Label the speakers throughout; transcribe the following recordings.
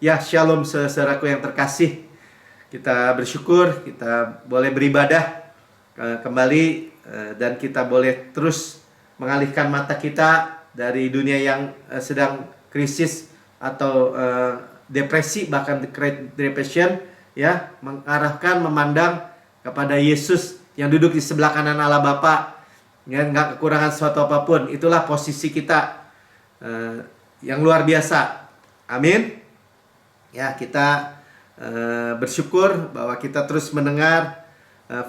Speaker 1: Ya, shalom saudaraku yang terkasih. Kita bersyukur kita boleh beribadah kembali, dan kita boleh terus mengalihkan mata kita dari dunia yang sedang krisis atau depresi, bahkan Great Depression, ya, mengarahkan memandang kepada Yesus yang duduk di sebelah kanan Allah Bapa, ya, nggak kekurangan suatu apapun. Itulah posisi kita yang luar biasa. Amin. Ya, kita bersyukur bahwa kita terus mendengar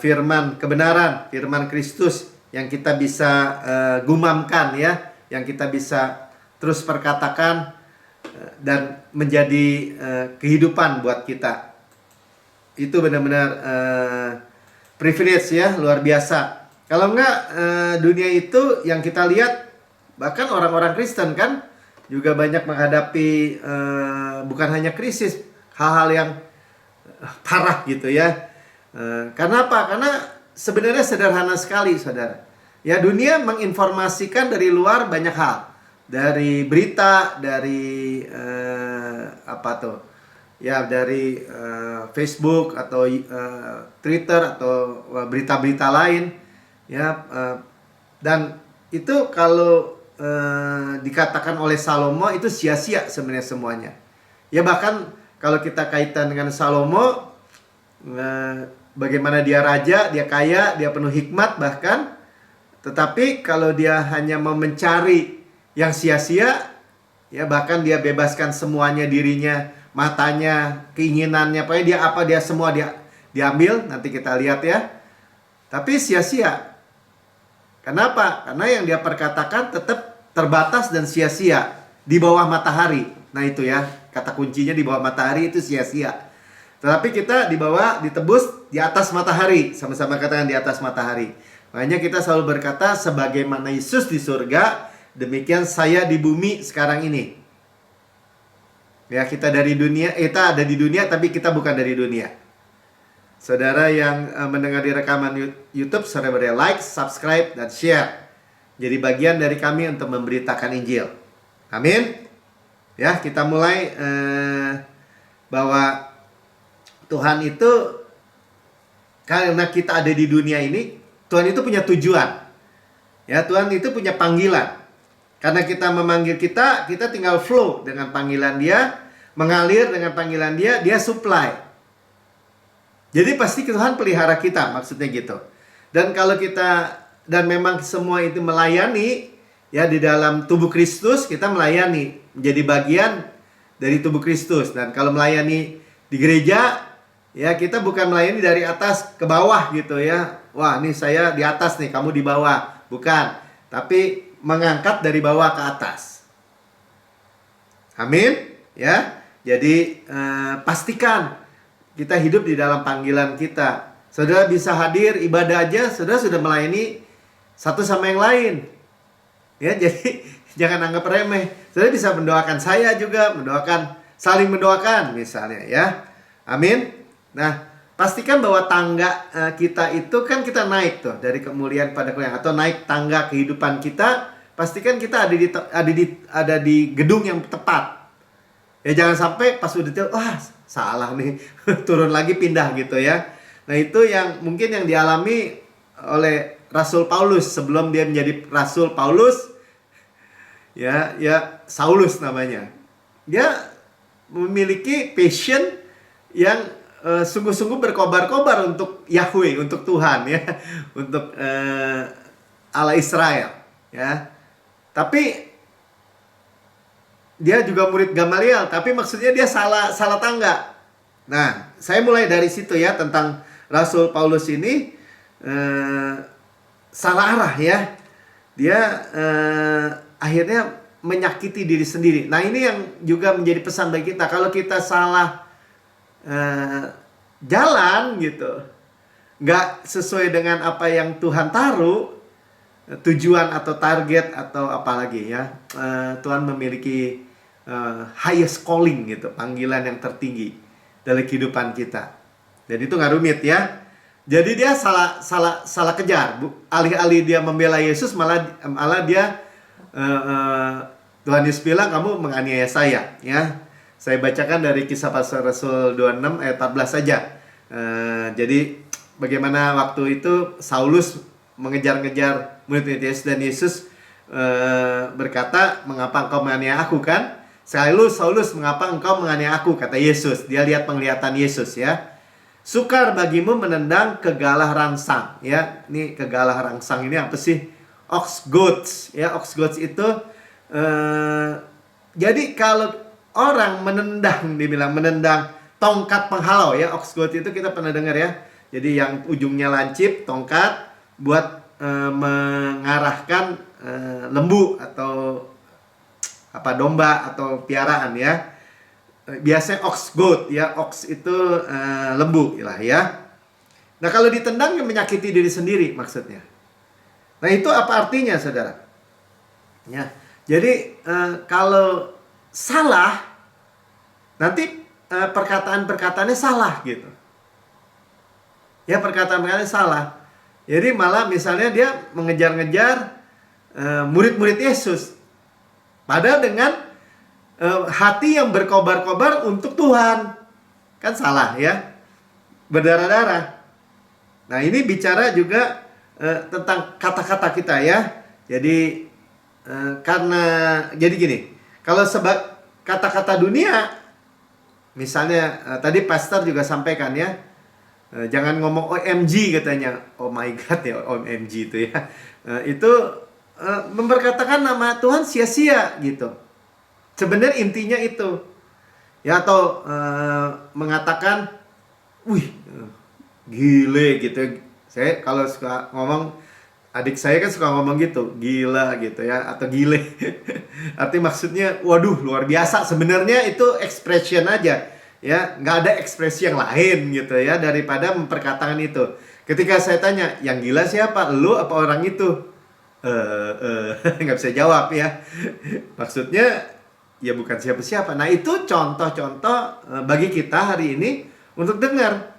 Speaker 1: firman kebenaran, firman Kristus yang kita bisa gumamkan, ya, yang kita bisa terus perkatakan dan menjadi kehidupan buat kita. Itu benar-benar privilege, ya, luar biasa. Kalau enggak, dunia itu yang kita lihat, bahkan orang-orang Kristen kan juga banyak menghadapi bukan hanya krisis, hal-hal yang parah gitu, ya. Karena apa? Karena sebenarnya sederhana sekali, saudara. Ya, dunia menginformasikan dari luar banyak hal, dari berita, dari apa tuh? Ya, dari Facebook atau Twitter atau berita-berita lain, ya. Dan itu kalau dikatakan oleh Salomo itu sia-sia sebenarnya semuanya. Ya, bahkan kalau kita kaitan dengan Salomo, bagaimana dia raja, dia kaya, dia penuh hikmat bahkan, tetapi kalau dia hanya mau mencari yang sia-sia, ya, bahkan dia bebaskan semuanya, dirinya, matanya, keinginannya, pokoknya dia apa, dia semua dia diambil, nanti kita lihat, ya. Tapi sia-sia. Kenapa? Karena yang dia perkatakan tetap terbatas dan sia-sia, di bawah matahari. Nah, itu, ya, kata kuncinya di bawah matahari itu sia-sia. Tetapi kita di bawah, ditebus di atas matahari. Sama-sama katakan di atas matahari. Makanya kita selalu berkata, sebagaimana Yesus di surga, demikian saya di bumi sekarang ini. Ya, kita dari dunia, kita ada di dunia tapi kita bukan dari dunia. Saudara yang mendengar di rekaman YouTube, saudara boleh like, subscribe, dan share. Jadi bagian dari kami untuk memberitakan Injil. Amin. Ya, kita mulai bahwa Tuhan itu, karena kita ada di dunia ini, Tuhan itu punya tujuan. Ya, Tuhan itu punya panggilan. Karena kita memanggil kita tinggal flow dengan panggilan Dia, mengalir dengan panggilan Dia, Dia supply. Jadi pasti Tuhan pelihara kita, maksudnya gitu. Dan kalau kita, dan memang semua itu melayani, ya, di dalam tubuh Kristus, kita melayani, menjadi bagian dari tubuh Kristus. Dan kalau melayani di gereja, ya, kita bukan melayani dari atas ke bawah gitu, ya. Wah, nih saya di atas nih, kamu di bawah. Bukan. Tapi mengangkat dari bawah ke atas. Amin. Ya. Jadi pastikan kita hidup di dalam panggilan kita. Saudara bisa hadir ibadah aja, saudara sudah melayani satu sama yang lain. Ya, jadi jangan anggap remeh. Saudara bisa mendoakan saya juga, saling mendoakan misalnya, ya. Amin. Nah, pastikan bahwa tangga kita itu kan kita naik tuh dari kemuliaan pada kemuliaan, atau naik tangga kehidupan kita. Pastikan kita ada di gedung yang tepat. Ya, jangan sampai pas udah tuh, wah, salah nih, turun lagi pindah gitu, ya. Nah, itu yang mungkin yang dialami oleh Rasul Paulus sebelum dia menjadi Rasul Paulus, ya Saulus namanya. Dia memiliki passion yang sungguh-sungguh berkobar-kobar untuk Yahweh, untuk Tuhan, ya, untuk Allah Israel, ya. Tapi dia juga murid Gamaliel, tapi maksudnya dia salah tangga. Nah, saya mulai dari situ, ya, tentang Rasul Paulus ini salah arah, ya. Dia akhirnya menyakiti diri sendiri. Nah, ini yang juga menjadi pesan bagi kita. Kalau kita salah jalan gitu, nggak sesuai dengan apa yang Tuhan taruh, tujuan atau target atau apalagi, ya, Tuhan memiliki highest calling gitu, panggilan yang tertinggi dalam kehidupan kita. Jadi itu nggak rumit, ya. Jadi dia salah kejar. Alih-alih dia membela Yesus, malah dia Tuhan Yesus bilang, kamu menganiaya saya, ya. Saya bacakan dari Kisah Para Rasul 26 ayat 14 saja. Jadi bagaimana waktu itu Saulus mengejar-ngejar murid-murid Yesus, dan Yesus berkata, "Mengapa engkau menganiaya aku?" kan? Saulus, Saulus, mengapa engkau menganiaya aku? Kata Yesus. Dia lihat penglihatan Yesus, ya. Sukar bagimu menendang kegalah rangsang, ya. Ini kegalah rangsang ini apa sih? Ox goads, ya. Ox goads itu jadi kalau orang menendang, dibilang menendang tongkat penghalau, ya. Ox goads itu kita pernah dengar, ya. Jadi yang ujungnya lancip, tongkat buat mengarahkan lembu atau apa, domba atau piaraan, ya. Biasanya ox goat, ya. Ox itu lembu lah, ya. Nah, kalau ditendang yang menyakiti diri sendiri maksudnya. Nah, itu apa artinya, saudara? Ya. Jadi kalau salah, nanti perkataan-perkataannya salah gitu. Ya, perkataan-perkataannya salah. Jadi malah misalnya dia mengejar-ngejar murid-murid Yesus, padahal dengan hati yang berkobar-kobar untuk Tuhan. Kan salah, ya. Berdarah-darah. Nah, ini bicara juga tentang kata-kata kita, ya. Jadi karena jadi gini, kalau kata-kata dunia, misalnya tadi pastor juga sampaikan, ya, jangan ngomong OMG katanya. Oh my God, ya, OMG itu, ya. Itu memperkatakan nama Tuhan sia-sia gitu. Sebenarnya intinya itu, ya. Atau mengatakan, wih, gile gitu. Saya kalau suka ngomong, adik saya kan suka ngomong gitu, gila gitu, ya, atau gile. Arti maksudnya, waduh, luar biasa. Sebenarnya itu expression aja, ya. Nggak ada ekspresi yang lain gitu, ya, daripada memperkatakan itu. Ketika saya tanya, yang gila siapa? Lu apa orang itu? Nggak bisa jawab, ya. Maksudnya, ya bukan siapa-siapa. Nah, itu contoh-contoh bagi kita hari ini untuk dengar.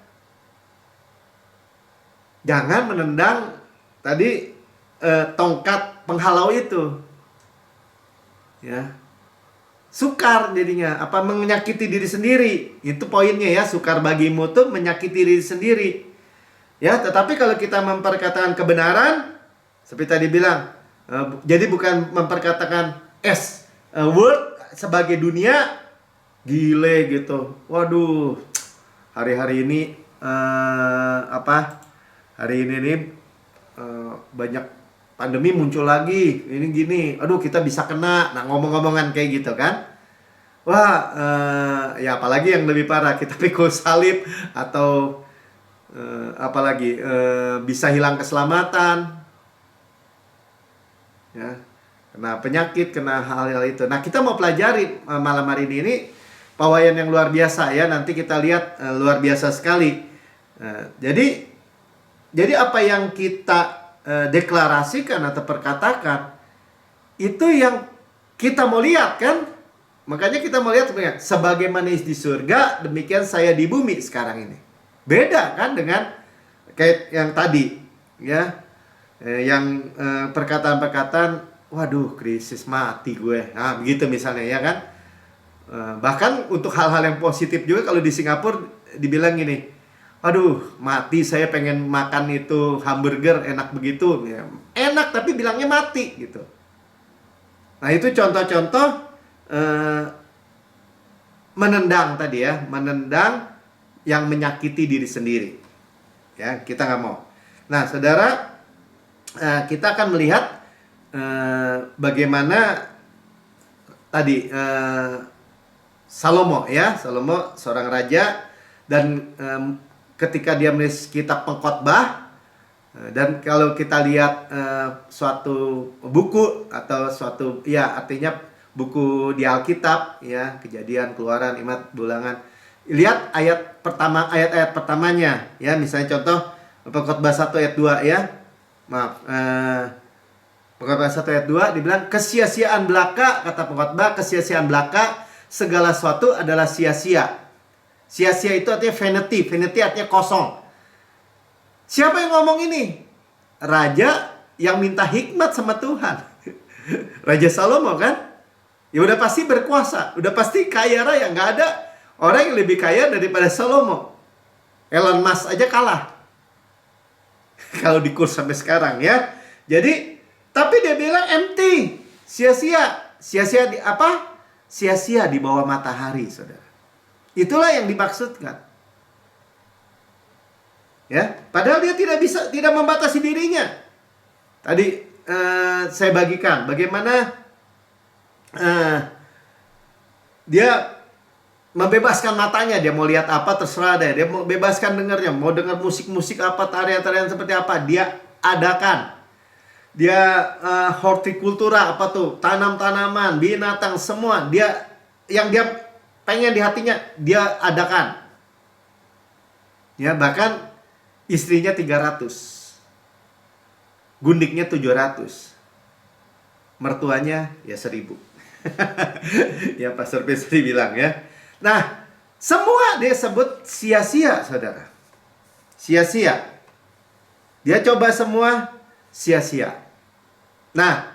Speaker 1: Jangan menendang tadi tongkat penghalau itu, ya. Sukar jadinya, apa, menyakiti diri sendiri. Itu poinnya, ya. Sukar bagimu tuh menyakiti diri sendiri, ya. Tetapi kalau kita memperkatakan kebenaran, seperti tadi bilang, jadi bukan memperkatakan word sebagai dunia, gile gitu. Waduh, hari-hari ini hari ini nih banyak pandemi muncul lagi, ini gini, aduh kita bisa kena. Nah, ngomong-ngomongan kayak gitu kan, wah, ya apalagi yang lebih parah, kita pikul salib atau apalagi bisa hilang keselamatan, ya, kena penyakit, kena hal-hal itu. Nah, kita mau pelajari malam hari ini pawayan yang luar biasa, ya. Nanti kita lihat luar biasa sekali. Jadi apa yang kita deklarasikan atau perkatakan, itu yang kita mau lihat, kan. Makanya kita mau lihat, sebagaimana di surga, demikian saya di bumi sekarang ini. Beda kan dengan kayak yang tadi, ya. Yang perkataan-perkataan, waduh, krisis, mati gue. Nah, begitu misalnya, ya kan. Bahkan untuk hal-hal yang positif juga, kalau di Singapura dibilang gini, aduh, mati, saya pengen makan itu hamburger, enak begitu, ya. Enak tapi bilangnya mati gitu. Nah, itu contoh-contoh menendang tadi, ya. Menendang yang menyakiti diri sendiri, ya. Kita nggak mau. Nah, saudara, kita akan melihat bagaimana tadi Salomo, ya. Salomo seorang raja, dan ketika dia menulis kitab Pengkhotbah, dan kalau kita lihat suatu buku atau suatu, ya, artinya buku di Alkitab, ya, Kejadian, Keluaran, Imamat, Ulangan, lihat ayat-ayat pertamanya, ya. Misalnya contoh Pengkhotbah 1 ayat 2, ya. Maaf, Pengkhotbah 1 ayat 2 dibilang, kesia-siaan belaka, kata pengkhotbah, kesia-siaan belaka, segala sesuatu adalah sia-sia. Sia-sia itu artinya vanity. Vanity artinya kosong. Siapa yang ngomong ini? Raja yang minta hikmat sama Tuhan. Raja Salomo, kan? Ya udah pasti berkuasa, udah pasti kaya raya. Nggak ada orang yang lebih kaya daripada Salomo. Elon Musk aja kalah. Kalau di kurs sampai sekarang ya. Jadi, tapi dia bilang empty, sia-sia. Sia-sia di apa? Sia-sia di bawah matahari, saudara. Itulah yang dimaksudkan. Ya, padahal dia tidak membatasi dirinya. Tadi saya bagikan bagaimana dia membebaskan matanya, dia mau lihat apa terserah deh, dia mau bebaskan dengarnya, mau dengar musik-musik apa, tarian-tarian seperti apa, dia adakan. Dia hortikultura apa tuh, tanam-tanaman, binatang semua, dia yang dia pengen di hatinya dia adakan. Ya, bahkan istrinya 300, gundiknya 700, mertuanya ya 1000. Ya Pastor Pesri bilang ya. Nah, semua dia sebut sia-sia, saudara. Sia-sia. Dia coba semua sia-sia. Nah,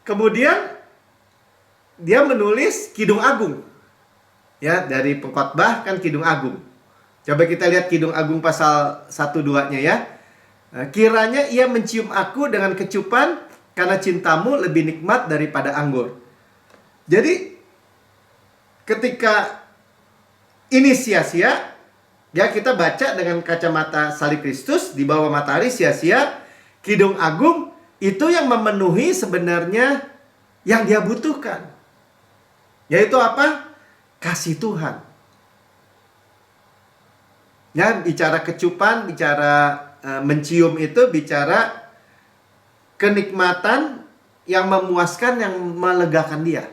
Speaker 1: kemudian dia menulis Kidung Agung. Ya, dari pengkhotbah kan Kidung Agung. Coba kita lihat Kidung Agung pasal 1-2-nya ya. Kiranya ia mencium aku dengan kecupan, karena cintamu lebih nikmat daripada anggur. Jadi ketika ini sia-sia, ya kita baca dengan kacamata salib Kristus di bawah matahari sia-sia. Kidung Agung itu yang memenuhi sebenarnya yang dia butuhkan. Yaitu apa? Kasih Tuhan. Ya, bicara kecupan, bicara mencium itu bicara kenikmatan yang memuaskan, yang melegakan dia.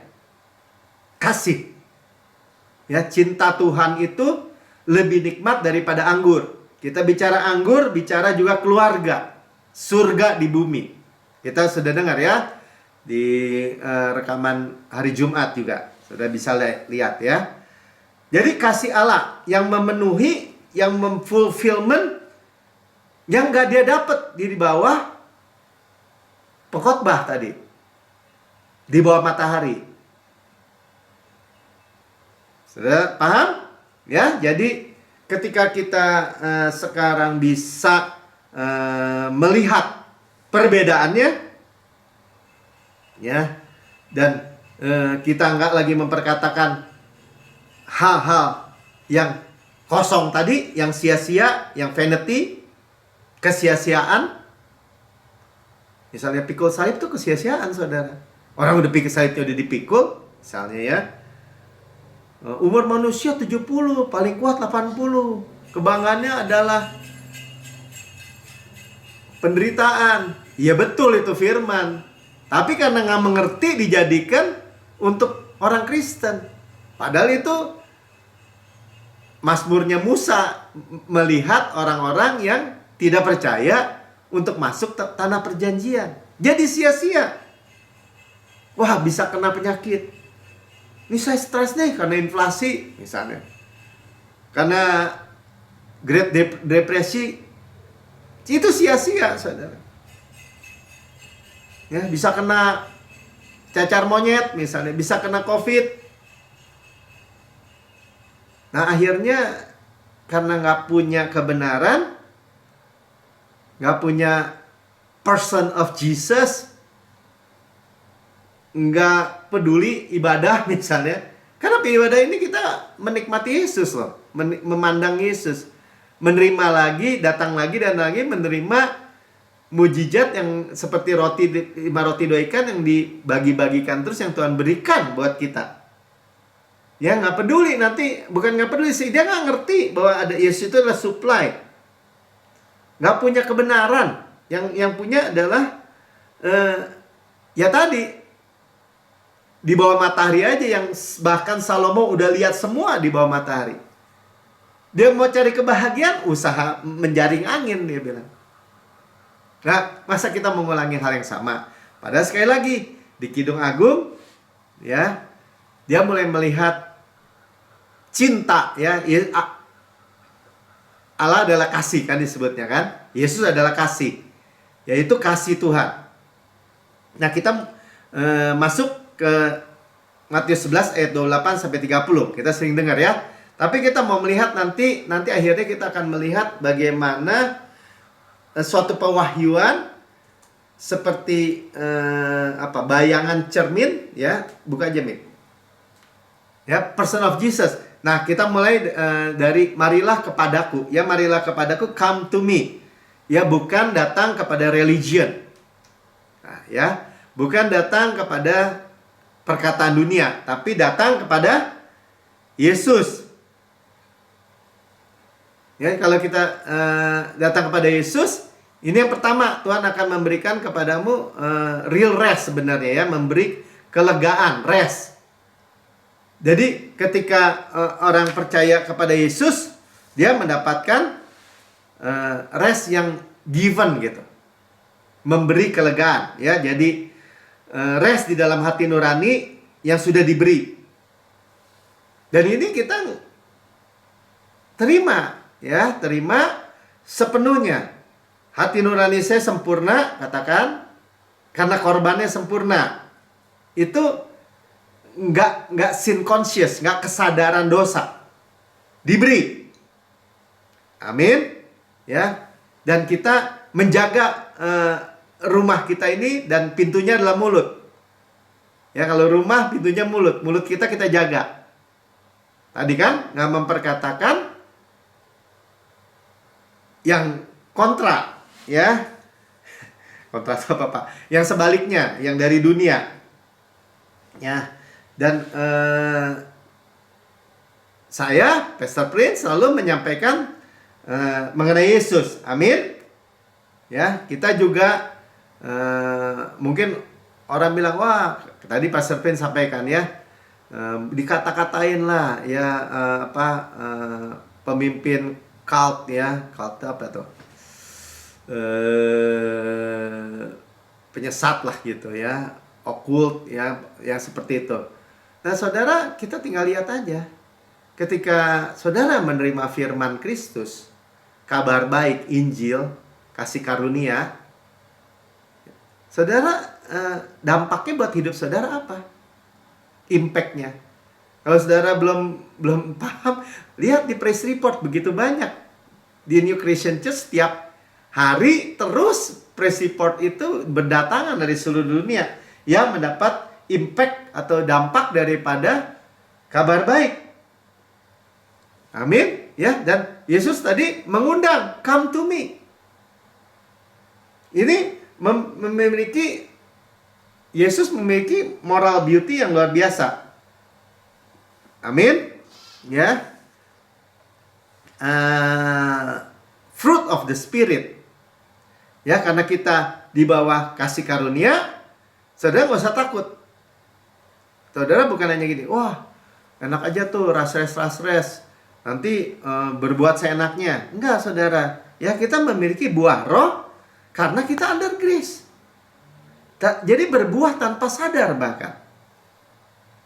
Speaker 1: Kasih. Ya, cinta Tuhan itu lebih nikmat daripada anggur. Kita bicara anggur, bicara juga keluarga. Surga di bumi. Kita sudah dengar ya di rekaman hari Jumat juga. Sudah bisa lihat ya. Jadi kasih Allah yang memenuhi, yang memfulfillment, yang gak dia dapat di bawah pengkhotbah tadi. Di bawah matahari. Sudah paham? Ya, jadi ketika kita sekarang bisa melihat perbedaannya, ya, dan kita nggak lagi memperkatakan hal-hal yang kosong tadi, yang sia-sia, yang vanity, kesia-siaan. Misalnya pikul salib itu kesia-siaan, saudara. Orang udah pikul salibnya udah dipikul, misalnya ya. Umur manusia 70, paling kuat 80. Kebanggaannya adalah penderitaan. Ya betul itu firman. Tapi karena nggak mengerti dijadikan untuk orang Kristen. Padahal itu Mazmurnya Musa melihat orang-orang yang tidak percaya untuk masuk tanah perjanjian. Jadi sia-sia. Wah, bisa kena penyakit. Ini saya stres nih karena inflasi misalnya. Karena Great Depresi. Itu sia-sia, saudara. Ya, bisa kena cacar monyet misalnya, bisa kena COVID. Nah, akhirnya karena nggak punya kebenaran, nggak punya person of Jesus, nggak peduli ibadah misalnya. Karena ibadah ini kita menikmati Yesus loh, memandang Yesus, menerima lagi, datang lagi dan lagi menerima mujizat yang seperti 5 roti 2 ikan yang dibagi-bagikan terus, yang Tuhan berikan buat kita. Ya, nggak peduli nanti, bukan nggak peduli sih, dia nggak ngerti bahwa ada Yesus itu adalah supply. Nggak punya kebenaran, yang punya adalah ya tadi. Di bawah matahari aja, yang bahkan Salomo udah lihat semua di bawah matahari. Dia mau cari kebahagiaan, usaha menjaring angin, dia bilang. Nah, masa kita mengulangi hal yang sama? Padahal sekali lagi, di Kidung Agung, ya, dia mulai melihat cinta, ya. Allah adalah kasih, kan disebutnya kan. Yesus adalah kasih, yaitu kasih Tuhan. Nah, kita masuk ke Matius 11 ayat 28 sampai 30. Kita sering dengar ya. Tapi kita mau melihat nanti akhirnya kita akan melihat bagaimana suatu pewahyuan seperti bayangan cermin ya. Buka aja Mik. Ya, person of Jesus. Nah, kita mulai dari marilah kepadaku. Ya, marilah kepadaku, come to me. Ya, bukan datang kepada religion. Nah, ya, bukan datang kepada perkataan dunia, tapi datang kepada Yesus. Ya, kalau kita datang kepada Yesus, ini yang pertama, Tuhan akan memberikan kepadamu real rest sebenarnya ya, memberi kelegaan, rest. Jadi ketika orang percaya kepada Yesus, dia mendapatkan rest yang given gitu. Memberi kelegaan ya. Jadi rest di dalam hati nurani yang sudah diberi. Dan ini kita terima ya, terima sepenuhnya. Hati nurani saya sempurna, katakan, karena korbannya sempurna. Itu nggak sin conscious, nggak kesadaran dosa. Diberi. Amin. Ya. Dan kita menjaga rumah kita ini, dan pintunya adalah mulut. Ya, kalau rumah pintunya mulut. Mulut kita jaga. Tadi kan nggak memperkatakan yang kontra, ya. Kontra apa Pak? Yang sebaliknya, yang dari dunia. Ya. Dan saya, Pastor Prince, selalu menyampaikan mengenai Yesus. Amin. Ya, kita juga mungkin orang bilang, wah, tadi Pastor Prince sampaikan ya, dikata-katain lah ya, pemimpin cult ya, cult apa tuh, penyesat lah gitu ya, okult ya, yang seperti itu. Nah saudara, kita tinggal lihat aja, ketika saudara menerima firman Kristus, kabar baik, Injil, kasih karunia, saudara, dampaknya buat hidup saudara apa? Impact-nya. Kalau saudara belum paham, lihat di Praise Report, begitu banyak. Di New Christian Church setiap hari terus Praise Report itu berdatangan dari seluruh dunia yang mendapat impact atau dampak daripada kabar baik. Amin. Ya, dan Yesus tadi mengundang, come to me. Ini Yesus memiliki moral beauty yang luar biasa. Amin. Ya. Fruit of the Spirit. Ya, karena kita di bawah kasih karunia, saudara gak usah takut. Saudara bukan hanya gini, wah, enak aja tuh, ras-res. Nanti berbuat seenaknya. Enggak, saudara. Ya, kita memiliki buah roh karena kita under grace. Jadi berbuah tanpa sadar bahkan.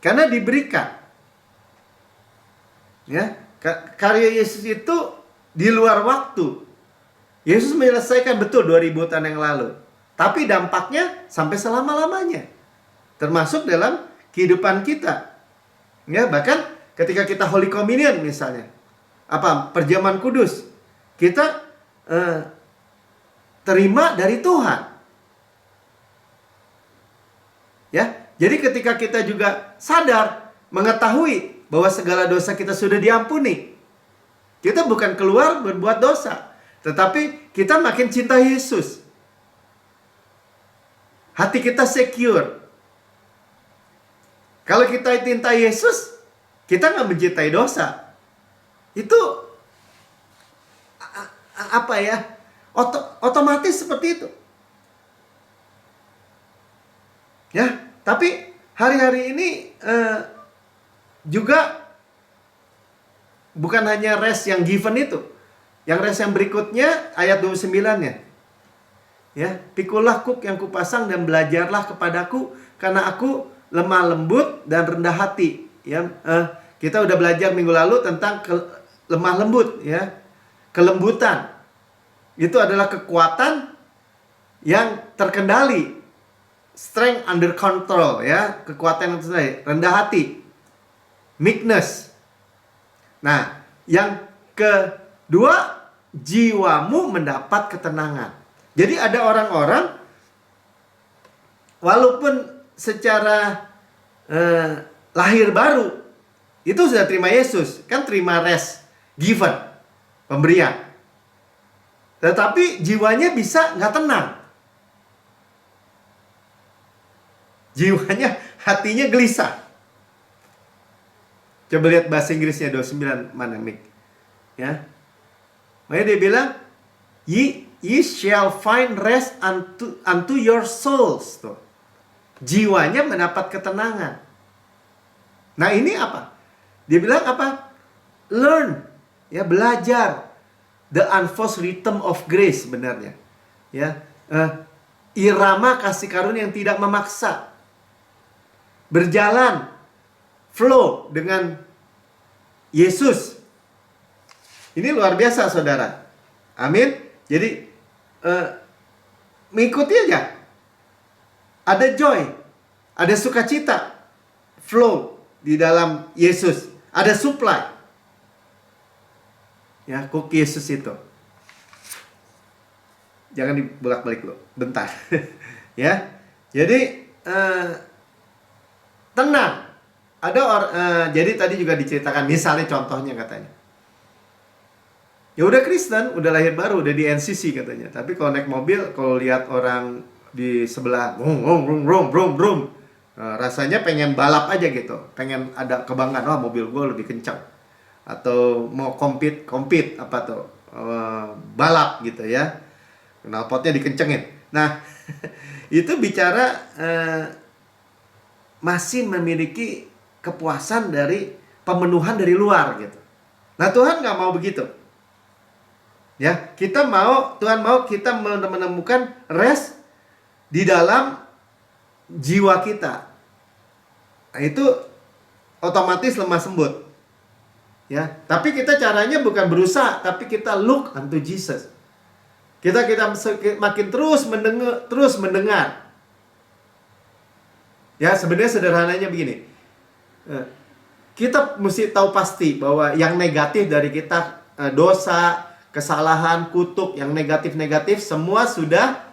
Speaker 1: Karena diberikan. Ya, karya Yesus itu di luar waktu. Yesus menyelesaikan betul 2000 tahun yang lalu. Tapi dampaknya sampai selama-lamanya. Termasuk dalam kehidupan kita. Ya, bahkan ketika kita Holy Communion misalnya. Perjamuan kudus. Kita terima dari Tuhan. Ya, jadi ketika kita juga sadar, mengetahui bahwa segala dosa kita sudah diampuni, kita bukan keluar berbuat dosa, tetapi kita makin cinta Yesus. Hati kita secure. Kalau kita cinta Yesus, kita nggak mencintai dosa. Itu otomatis seperti itu. Ya, tapi hari-hari ini juga bukan hanya rest yang given itu. Yang rest yang berikutnya ayat 29-nya. Ya, pikulah kuk yang kupasang dan belajarlah kepadaku karena aku lemah lembut dan rendah hati. Ya, kita udah belajar minggu lalu tentang lemah lembut ya. Kelembutan. Itu adalah kekuatan yang terkendali strength under control, ya, kekuatan yang terkendali, rendah hati, meekness. Nah, yang kedua, jiwamu mendapat ketenangan. Jadi ada orang-orang walaupun secara lahir baru itu sudah terima Yesus, kan terima rest given, pemberian, tetapi jiwanya bisa nggak tenang. Jiwanya, hatinya gelisah. Coba lihat bahasa Inggrisnya 29 mana, Mik? Ya. Makanya dia bilang, ye shall find rest unto your souls. Tuh. Jiwanya mendapat ketenangan. Nah, ini apa? Dia bilang apa? Learn, ya, belajar the unforced rhythm of grace, sebenarnya. Ya, irama kasih karunia yang tidak memaksa. Berjalan flow dengan Yesus. Ini luar biasa, saudara. Amin. Jadi mengikuti aja. Ada joy, ada sukacita, flow di dalam Yesus. Ada supply. Ya, cook Yesus itu. Jangan dibolak-balik loh, bentar. Ya. Jadi tenang. Jadi tadi juga diceritakan, misalnya contohnya katanya. Ya udah Kristen, udah lahir baru, udah di NCC katanya. Tapi kalau naik mobil, kalau lihat orang di sebelah, brum, rasanya pengen balap aja gitu, pengen ada kebanggaan, wah mobil gue lebih kencang, atau mau compete apa tuh, balap gitu ya, knalpotnya dikencengin. Nah, itu bicara masih memiliki kepuasan dari pemenuhan dari luar gitu. Nah, Tuhan nggak mau begitu. Ya, Tuhan mau kita menemukan rest di dalam jiwa kita. Nah, itu otomatis lemah sembut. Ya, tapi kita caranya bukan berusaha, tapi kita look unto Jesus. Kita makin terus mendengar. Ya, sebenarnya sederhananya begini. Kita mesti tahu pasti bahwa yang negatif dari kita, dosa, kesalahan, kutuk, yang negatif-negatif semua sudah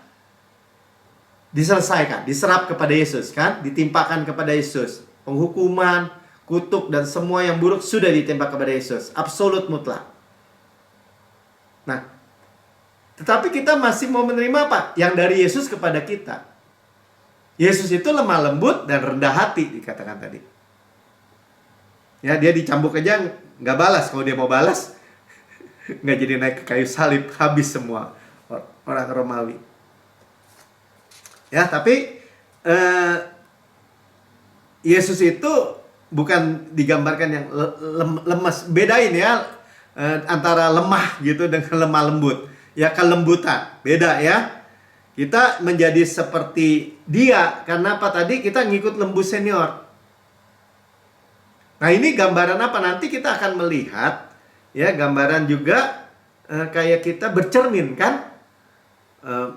Speaker 1: diselesaikan, diserap kepada Yesus, kan? Ditimpakan kepada Yesus. Penghukuman, kutuk, dan semua yang buruk sudah ditimpa kepada Yesus. Absolut mutlak. Nah, tetapi kita masih mau menerima apa? Yang dari Yesus kepada kita. Yesus itu lemah lembut dan rendah hati, dikatakan tadi. Ya, dia dicambuk aja nggak balas. Kalau dia mau balas, nggak jadi naik ke kayu salib, habis semua orang Romawi. Ya, tapi Yesus itu bukan digambarkan yang lemas. Bedain ya antara lemah gitu dengan lemah lembut. Ya, kelembutan. Beda ya. Kita menjadi seperti dia karena apa tadi? Kita ngikut lembu senior. Nah, ini gambaran apa? Nanti kita akan melihat ya, gambaran juga kayak kita bercermin kan?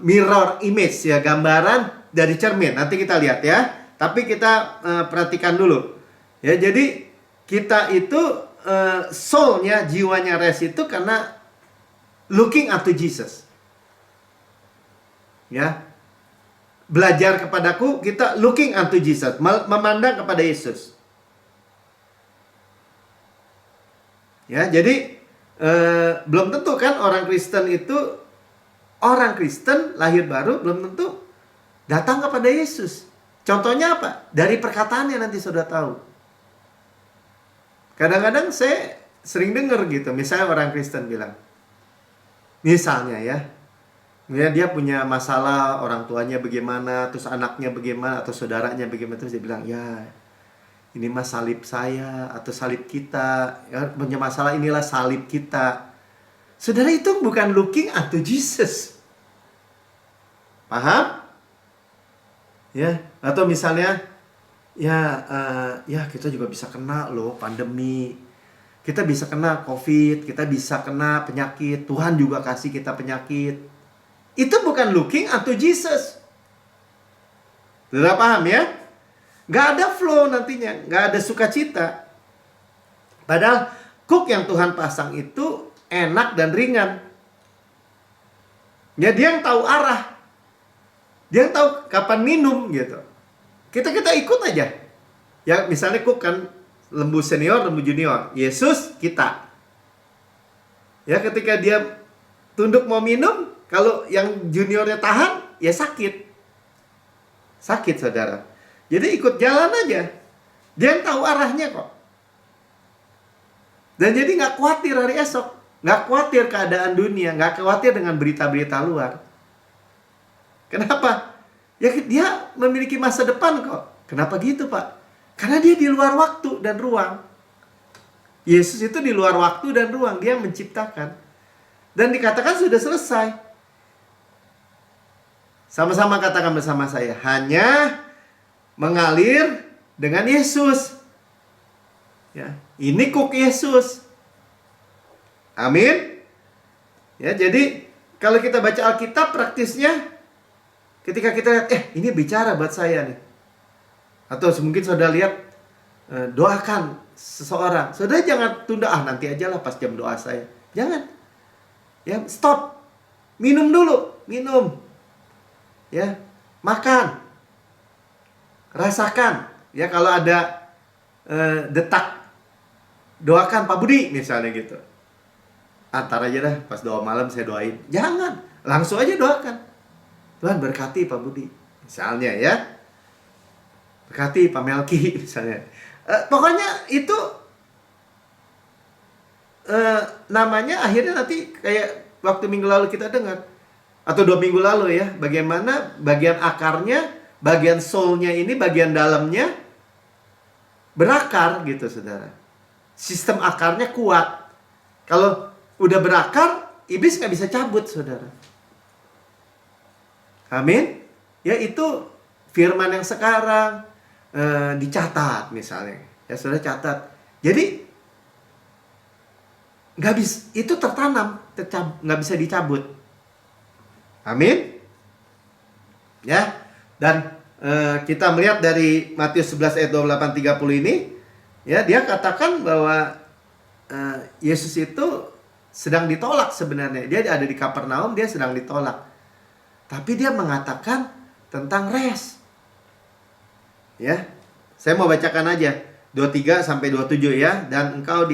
Speaker 1: Mirror image ya, gambaran dari cermin. Nanti kita lihat ya. Tapi kita perhatikan dulu. Ya, jadi kita itu soul-nya, jiwanya rest itu karena looking unto Jesus. Ya. Belajar kepadaku, kita looking unto Jesus, memandang kepada Yesus. Ya, jadi belum tentu kan orang Kristen lahir baru belum tentu datang kepada Yesus. Contohnya apa? Dari perkataannya nanti sudah tahu. Kadang-kadang saya sering dengar gitu, misalnya orang Kristen bilang, misalnya ya, dia punya masalah, orang tuanya bagaimana, terus anaknya bagaimana, atau saudaranya bagaimana, terus dia bilang, ya ini mah salib saya, atau salib kita, ya, punya masalah inilah salib kita. Saudara, itu bukan looking unto Jesus. Paham? Ya, atau misalnya, ya kita juga bisa kena loh pandemi. Kita bisa kena COVID, kita bisa kena penyakit. Tuhan juga kasih kita penyakit. Itu bukan looking unto Jesus. Sudah paham ya? Nggak ada flow nantinya, nggak ada sukacita. Padahal kuk yang Tuhan pasang itu enak dan ringan. Ya, dia yang tahu arah. Dia yang tahu kapan minum gitu. Kita ikut aja. Ya, misalnya kuk kan lembu senior, lembu junior. Yesus kita. Ya, ketika dia tunduk mau minum, kalau yang juniornya tahan, ya sakit. Sakit, saudara. Jadi ikut jalan aja. Dia yang tahu arahnya kok. Dan jadi nggak khawatir hari esok. Nggak khawatir keadaan dunia. Nggak khawatir dengan berita-berita luar. Kenapa? Ya, dia memiliki masa depan kok. Kenapa gitu, Pak? Karena dia di luar waktu dan ruang. Yesus itu di luar waktu dan ruang. Dia yang menciptakan. Dan dikatakan sudah selesai. Sama-sama katakan bersama saya. Hanya mengalir dengan Yesus. Ya, ini kuk Yesus. Amin. Ya, jadi kalau kita baca Alkitab praktisnya, ketika kita lihat, ini bicara buat saya nih. Atau mungkin saudara lihat, doakan seseorang. Saudara jangan tunda, nanti aja lah pas jam doa saya. Jangan. Ya, stop. Minum dulu. Minum. Ya, makan. Rasakan. Ya, kalau ada detak, doakan Pak Budi misalnya gitu. Antar aja dah, pas doa malam saya doain. Jangan. Langsung aja doakan. Tuhan berkati Pak Budi. Misalnya ya. Berkati Pak Melki misalnya. Pokoknya itu namanya akhirnya nanti kayak waktu minggu lalu kita dengar. Atau 2 minggu lalu ya. Bagaimana bagian akarnya, bagian soul-nya ini, bagian dalamnya berakar gitu, saudara. Sistem akarnya kuat. Kalau udah berakar, iblis nggak bisa cabut, saudara. Amin. Ya, itu firman yang sekarang dicatat misalnya. Ya, saudara catat. Jadi nggak bisa, itu tertanam, nggak bisa dicabut. Amin. Ya. Dan kita melihat dari Matius 11 ayat 28-30 ini, ya, dia katakan bahwa Yesus itu sedang ditolak sebenarnya. Dia ada di Kapernaum, dia sedang ditolak. Tapi dia mengatakan tentang rest. Ya. Saya mau bacakan aja 23 sampai 27 ya. Dan engkau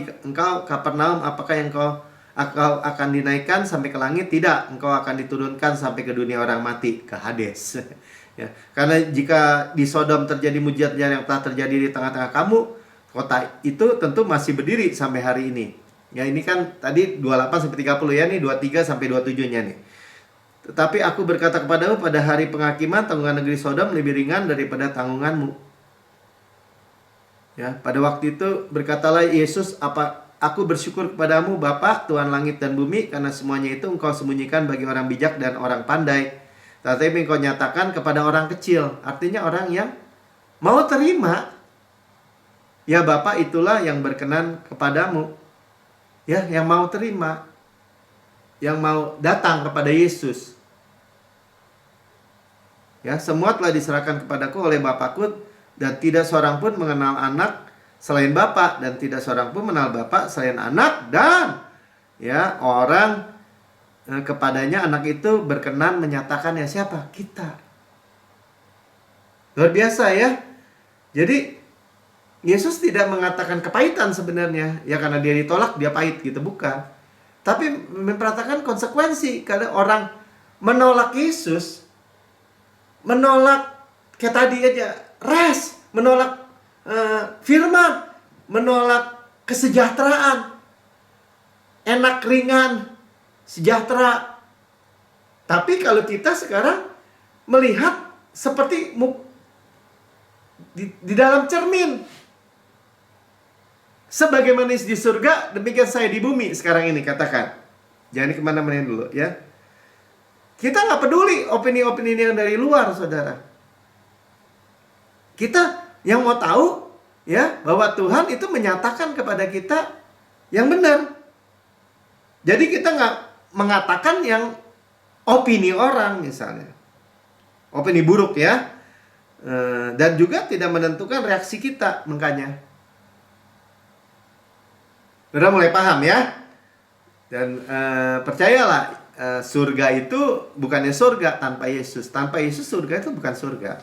Speaker 1: Kapernaum, apakah yang engkau akan dinaikkan sampai ke langit? Tidak, engkau akan diturunkan sampai ke dunia orang mati, ke Hades. Ya, karena jika di Sodom terjadi mujizat yang telah terjadi di tengah-tengah kamu, kota itu tentu masih berdiri sampai hari ini. Ya, ini kan tadi 28 sampai 30 ya, nih 23 sampai 27-nya nih. Tetapi aku berkata kepadamu, pada hari penghakiman tanggungan negeri Sodom lebih ringan daripada tanggunganmu. Ya, pada waktu itu berkatalah Yesus, aku bersyukur kepadamu Bapa, Tuhan langit dan bumi, karena semuanya itu engkau sembunyikan bagi orang bijak dan orang pandai, tetapi engkau nyatakan kepada orang kecil. Artinya orang yang mau terima. Ya Bapa, itulah yang berkenan kepadamu. Ya, yang mau terima. Yang mau datang kepada Yesus. Ya, semua telah diserahkan kepadaku oleh Bapakku, dan tidak seorang pun mengenal anak selain Bapa, dan tidak seorang pun mengenal Bapa selain anak, dan ya orang kepadanya anak itu berkenan menyatakan. Ya, siapa? Kita. Luar biasa ya. Jadi Yesus tidak mengatakan kepahitan sebenarnya. Ya, karena dia ditolak dia pahit gitu, bukan. Tapi memperhatikan konsekuensi. Kalau orang menolak Yesus, menolak kayak tadi aja, rest, menolak firman, menolak kesejahteraan, enak, ringan, sejahtera. Tapi kalau kita sekarang melihat seperti di dalam cermin, sebagaimana di surga, demikian saya di bumi sekarang ini, katakan. Jangan kemana-mana dulu ya. Kita nggak peduli opini-opini yang dari luar, saudara. Kita yang mau tahu ya bahwa Tuhan itu menyatakan kepada kita yang benar. Jadi kita nggak mengatakan yang opini orang misalnya, opini buruk ya. dan juga tidak menentukan reaksi kita, makanya. Udah mulai paham ya? Dan percayalah, surga itu bukannya surga tanpa Yesus. Tanpa Yesus surga itu bukan surga.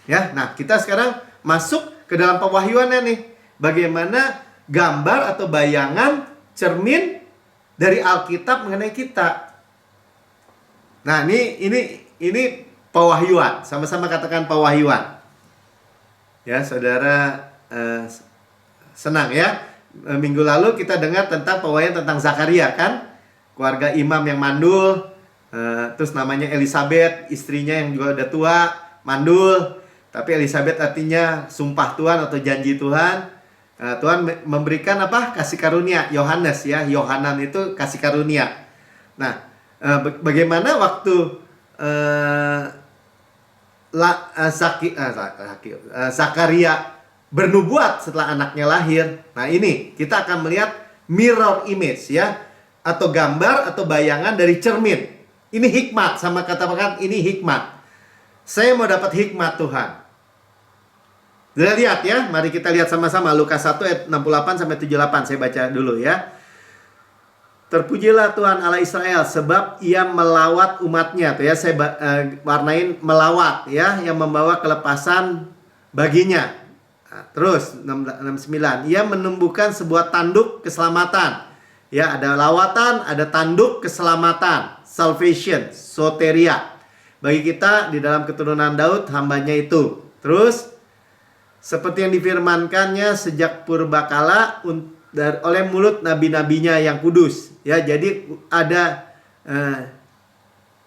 Speaker 1: Ya, nah kita sekarang masuk ke dalam pewahyuannya nih. Bagaimana gambar atau bayangan cermin dari Alkitab mengenai kita. Nah, ini pewahyuan. Sama-sama katakan pewahyuan. Ya, saudara senang ya. Minggu lalu kita dengar tentang pewahyuan tentang Zakaria kan? Keluarga imam yang mandul. Terus namanya Elisabeth, istrinya yang juga udah tua, mandul. Tapi Elisabeth artinya sumpah Tuhan atau janji Tuhan. Tuhan memberikan apa? Kasih karunia. Yohanes ya. Yohanan itu kasih karunia. Nah, bagaimana waktu Zakaria bernubuat setelah anaknya lahir. Nah, ini kita akan melihat mirror image ya, atau gambar atau bayangan dari cermin. Ini hikmat, sama katakan ini hikmat. Saya mau dapat hikmat Tuhan. Sudah lihat ya, mari kita lihat sama-sama Lukas 1 ayat 68 sampai 78. Saya baca dulu ya. Terpujilah Tuhan Allah Israel sebab ia melawat umatnya. Tuh ya, saya warnain melawat ya, yang membawa kelepasan baginya. Nah, terus 69, ia menumbuhkan sebuah tanduk keselamatan. Ya, ada lawatan, ada tanduk keselamatan, salvation, soteria. Bagi kita di dalam keturunan Daud, hambanya itu. Terus seperti yang difirmankannya sejak purbakala oleh mulut nabi-nabinya yang kudus. Ya, jadi ada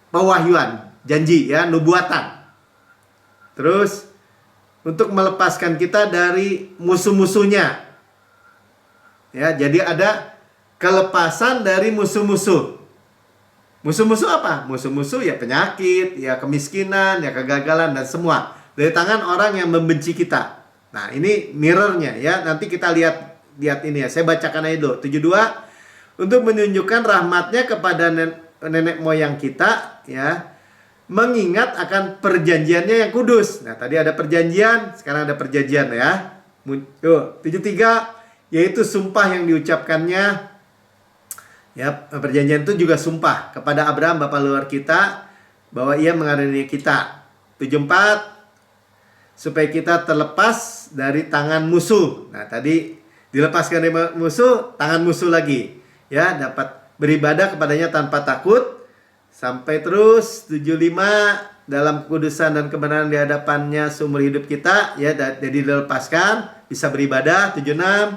Speaker 1: pewahyuan, janji ya, nubuatan. Terus untuk melepaskan kita dari musuh-musuhnya. Ya, jadi ada kelepasan dari musuh-musuh. Musuh-musuh apa? Musuh-musuh ya penyakit, ya kemiskinan, ya kegagalan dan semua dari tangan orang yang membenci kita. Nah, ini mirrornya ya. Nanti kita lihat ini ya. Saya bacakan aja dulu. 72, untuk menunjukkan rahmatnya kepada nenek moyang kita ya, mengingat akan perjanjiannya yang kudus. Nah, tadi ada perjanjian, sekarang ada perjanjian ya. 73, yaitu sumpah yang diucapkannya ya. Perjanjian itu juga sumpah kepada Abraham bapa leluhur kita bahwa ia mengaruniai kita. 74, supaya kita terlepas dari tangan musuh. Nah, tadi dilepaskan dari musuh, tangan musuh lagi. Ya, dapat beribadah kepadanya tanpa takut. Sampai terus 75, dalam kekudusan dan kebenaran di hadapannya seumur hidup kita. Ya, jadi dilepaskan, bisa beribadah. 76,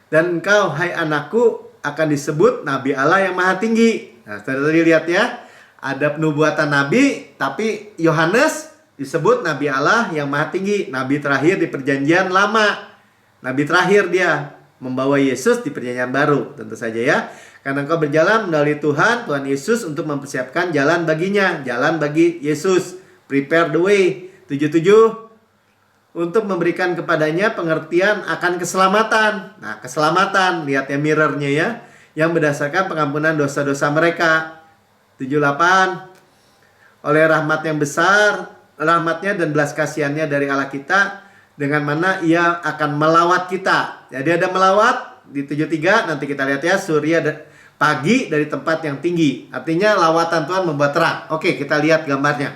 Speaker 1: dan engkau, hai anakku, akan disebut Nabi Allah yang Maha Tinggi. Nah, tadi lihat ya. Ada penubuatan Nabi, tapi Yohanes disebut Nabi Allah yang Maha Tinggi. Nabi terakhir di perjanjian lama. Nabi terakhir dia membawa Yesus di perjanjian baru. Tentu saja ya. Karena engkau berjalan melalui Tuhan Yesus untuk mempersiapkan jalan baginya. Jalan bagi Yesus. Prepare the way. 77, untuk memberikan kepadanya pengertian akan keselamatan. Nah, keselamatan. Lihat ya mirrornya ya. Yang berdasarkan pengampunan dosa-dosa mereka. 78, oleh rahmat yang besar, rahmatnya dan belas kasihannya dari Allah kita, dengan mana ia akan melawat kita. Jadi ada melawat di 73, nanti kita lihat ya, surya pagi dari tempat yang tinggi. Artinya lawatan Tuhan membuat terang. Oke, kita lihat gambarnya.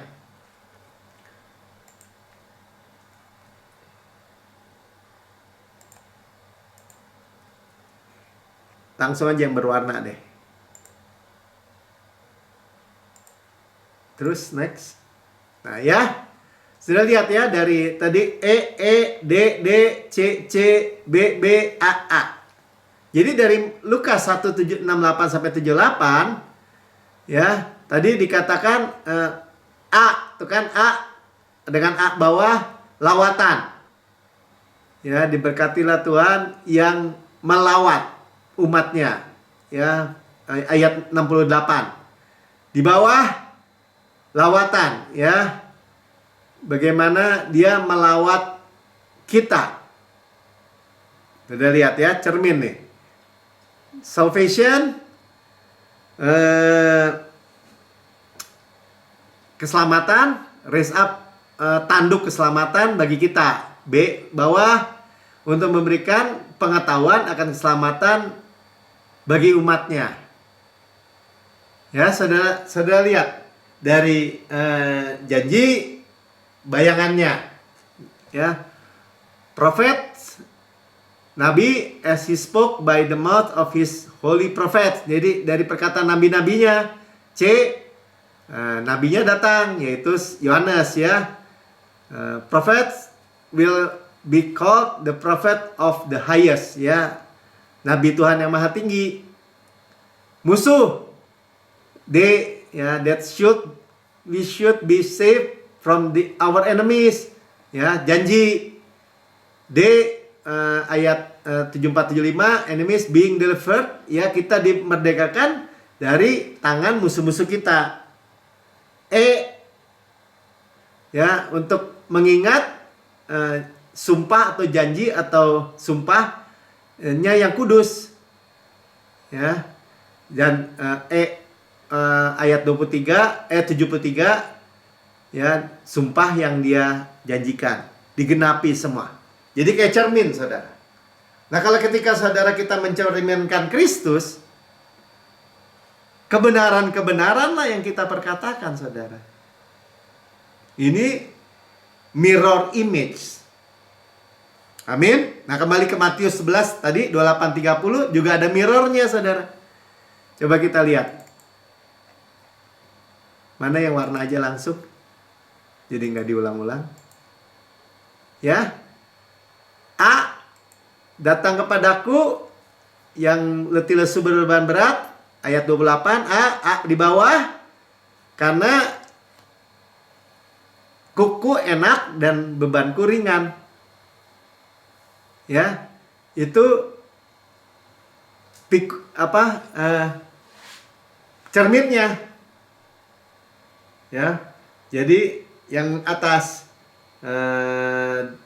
Speaker 1: Langsung aja yang berwarna deh. Terus next. Nah ya, sudah lihat ya dari tadi E, D, D, C, B, A. Jadi dari Lukas 1:68 sampai 78 ya, tadi dikatakan A, itu kan A dengan A bawah lawatan. Ya, diberkatilah Tuhan yang melawat umatnya. Ya, ayat 68. Di bawah lawatan ya, bagaimana dia melawat kita. Sudah lihat ya, cermin nih. Salvation, keselamatan, raise up tanduk keselamatan bagi kita. B, bawah untuk memberikan pengetahuan akan keselamatan bagi umatnya. Ya, saudara lihat dari janji bayangannya. Ya, prophet, nabi as he spoke by the mouth of his holy prophet. Jadi dari perkataan nabi-nabinya. C, nabinya datang yaitu Yohanes ya. Prophets will be called the prophet of the highest ya. Nabi Tuhan yang maha tinggi. Musuh. D, ya, that we should be saved from our enemies. Ya, janji. D, ayat 7475, enemies being delivered, ya, kita dimerdekakan dari tangan musuh-musuh kita. E, ya, untuk mengingat sumpah atau janji atau sumpahnya yang kudus. Ya. Dan ayat 73 ya, sumpah yang dia janjikan digenapi semua. Jadi kayak cermin, saudara. Nah, kalau ketika saudara kita mencerminkan Kristus, kebenaran-kebenaranlah yang kita perkatakan, saudara. Ini mirror image. Amin. Nah, kembali ke Matius 11 tadi 28-30 juga ada mirrornya, saudara. Coba kita lihat. Mana yang warna aja langsung? Jadi nggak diulang-ulang. Ya. A, datang kepadaku yang letih lesu berbeban berat, ayat 28. A di bawah, karena kuku enak dan bebanku ringan. Ya, itu cerminnya. Ya, jadi yang atas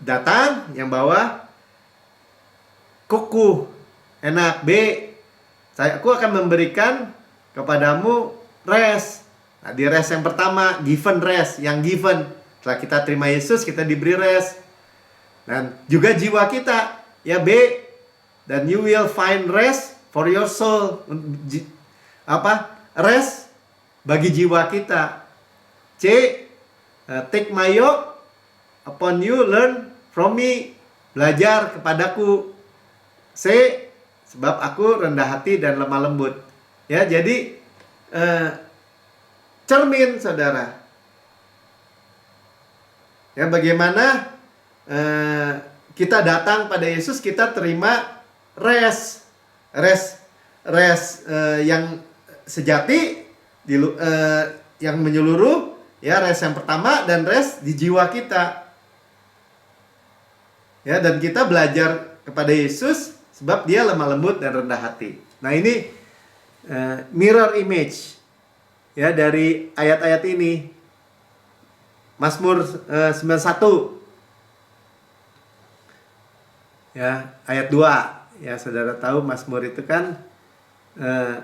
Speaker 1: datang, yang bawah kuku enak. B, aku akan memberikan kepadamu rest. Nah, di rest yang pertama, given rest, yang given. Setelah kita terima Yesus, kita diberi rest. Dan juga jiwa kita, ya. B, dan you will find rest for your soul. Rest bagi jiwa kita. C, take my yoke upon you, learn from me. Belajar kepadaku. C, sebab aku rendah hati dan lemah lembut. Ya, jadi cermin, saudara. Ya, bagaimana kita datang pada Yesus, kita terima rest yang sejati, yang menyeluruh, ya, rest yang pertama, dan rest di jiwa kita. Ya, dan kita belajar kepada Yesus sebab dia lemah lembut dan rendah hati. Nah, ini mirror image, ya, dari ayat-ayat ini. Mazmur 91, ya, ayat 2. Ya, saudara tahu Mazmur itu kan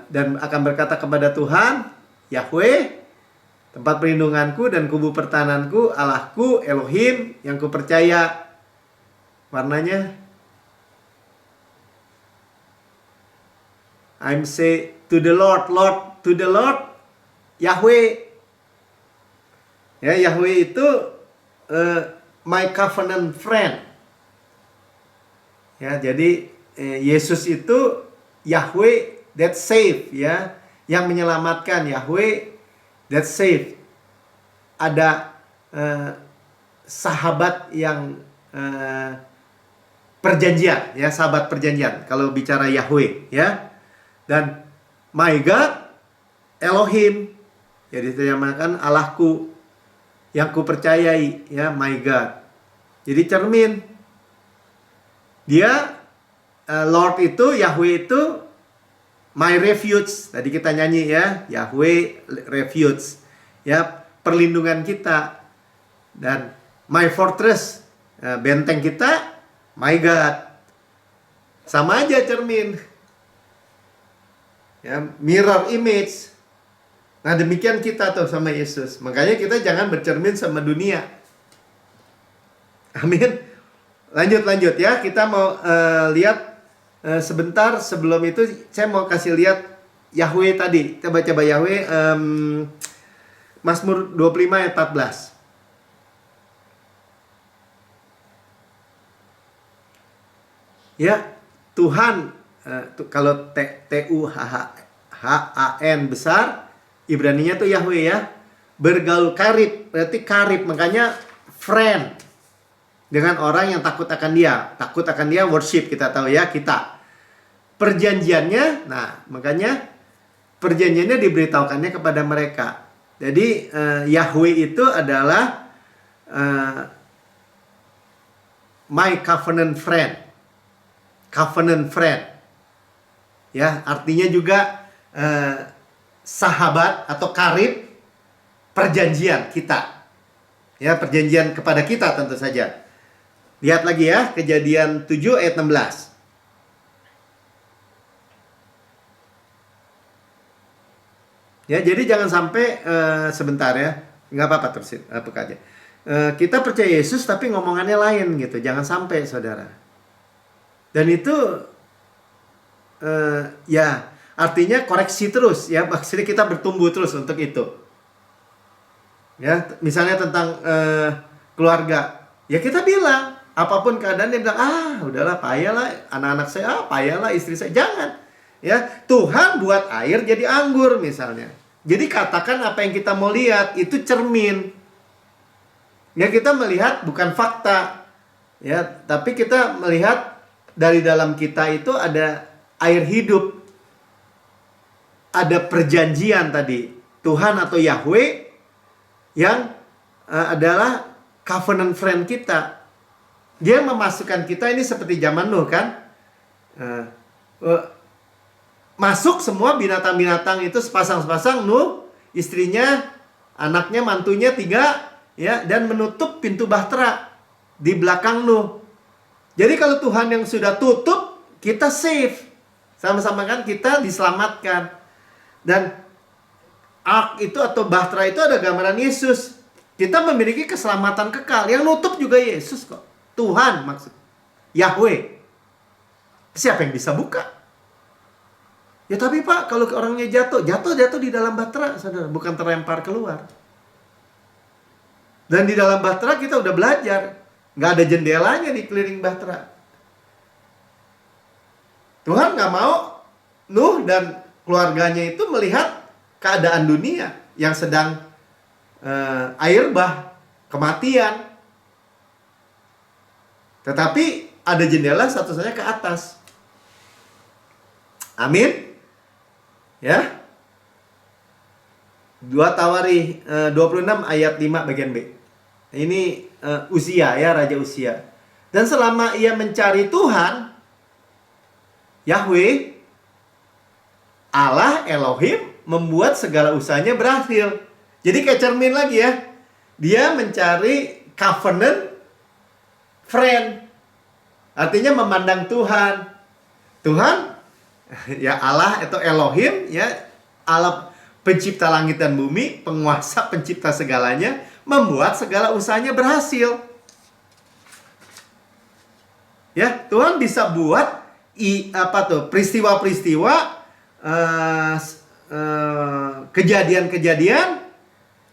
Speaker 1: dan akan berkata kepada Tuhan, Yahweh, tempat perlindunganku dan kubu pertahananku, Allahku, Elohim yang kupercaya. Warnanya, I'm say to the Lord, to the Lord, Yahweh. Ya, Yahweh itu my covenant friend. Ya, jadi Yesus itu Yahweh that save, ya, yang menyelamatkan. Yahweh that save. Ada sahabat yang perjanjian, ya, sahabat perjanjian kalau bicara Yahweh, ya. Dan my God, Elohim, ya, diterjemahkan Allahku yang kupercayai, ya, my God. Jadi cermin. Dia Lord itu, Yahweh itu my refuge. Tadi kita nyanyi, ya, Yahweh refuge, ya, perlindungan kita. Dan my fortress, benteng kita, my God. Sama aja cermin. Ya, mirror image. Nah demikian kita tuh sama Yesus. Makanya kita jangan bercermin sama dunia. Amin. Lanjut ya. Kita mau lihat sebentar. Sebelum itu saya mau kasih lihat Yahweh tadi. Kita baca Yahweh Mazmur 25 ayat 14. Ya, Tuhan kalau T-U-H-A-N besar, Ibraninya tuh Yahweh ya. Bergaul karib, berarti karib, makanya friend dengan orang yang takut akan dia. Takut akan dia, worship, kita tahu ya, kita. Perjanjiannya, nah makanya perjanjiannya diberitahukannya kepada mereka. Jadi Yahweh itu adalah my covenant friend. Covenant friend. Ya, artinya juga sahabat atau karib, perjanjian kita. Ya, perjanjian kepada kita tentu saja. Lihat lagi ya, Kejadian 7 ayat 16. Ya, jadi jangan sampai sebentar ya, nggak apa-apa terus buka aja. Kita percaya Yesus tapi ngomongannya lain gitu, jangan sampai saudara. Dan itu ya artinya koreksi terus ya, maksudnya kita bertumbuh terus untuk itu. Ya, misalnya tentang keluarga, ya kita bilang apapun keadaan dia bilang udahlah payahlah anak-anak saya, payahlah istri saya, jangan. Ya, Tuhan buat air jadi anggur misalnya. Jadi katakan apa yang kita mau lihat, itu cermin. Ya, kita melihat bukan fakta. Ya, tapi kita melihat dari dalam kita itu ada air hidup. Ada perjanjian tadi. Tuhan atau Yahweh yang adalah covenant friend kita. Dia memasukkan kita ini seperti zaman Nuh kan. Masuk semua binatang-binatang itu sepasang-sepasang, Nuh, istrinya, anaknya, mantunya 3, ya, dan menutup pintu bahtera di belakang Nuh. Jadi kalau Tuhan yang sudah tutup, kita safe. Sama-sama kan kita diselamatkan. Dan ark itu atau bahtera itu ada gambaran Yesus. Kita memiliki keselamatan kekal. Yang nutup juga Yesus kok. Tuhan maksud. Yahweh. Siapa yang bisa buka? Ya tapi Pak, kalau orangnya jatuh di dalam bahtera, saudara, bukan terlempar keluar. Dan di dalam bahtera kita udah belajar, nggak ada jendelanya di keliling bahtera. Tuhan nggak mau Nuh dan keluarganya itu melihat keadaan dunia yang sedang air bah, kematian. Tetapi ada jendela satu-satunya ke atas. Amin. Ya. 2 Tawari 26 ayat 5 bagian B. Ini Uzia ya, Raja Uzia. Dan selama ia mencari Tuhan, Yahweh, Allah Elohim membuat segala usahanya berhasil. Jadi kayak cermin lagi ya. Dia mencari covenant friend. Artinya memandang Tuhan. Tuhan ya Allah atau Elohim ya, Allah pencipta langit dan bumi, penguasa pencipta segalanya, membuat segala usahanya berhasil. Ya, Tuhan bisa buat peristiwa-peristiwa, kejadian-kejadian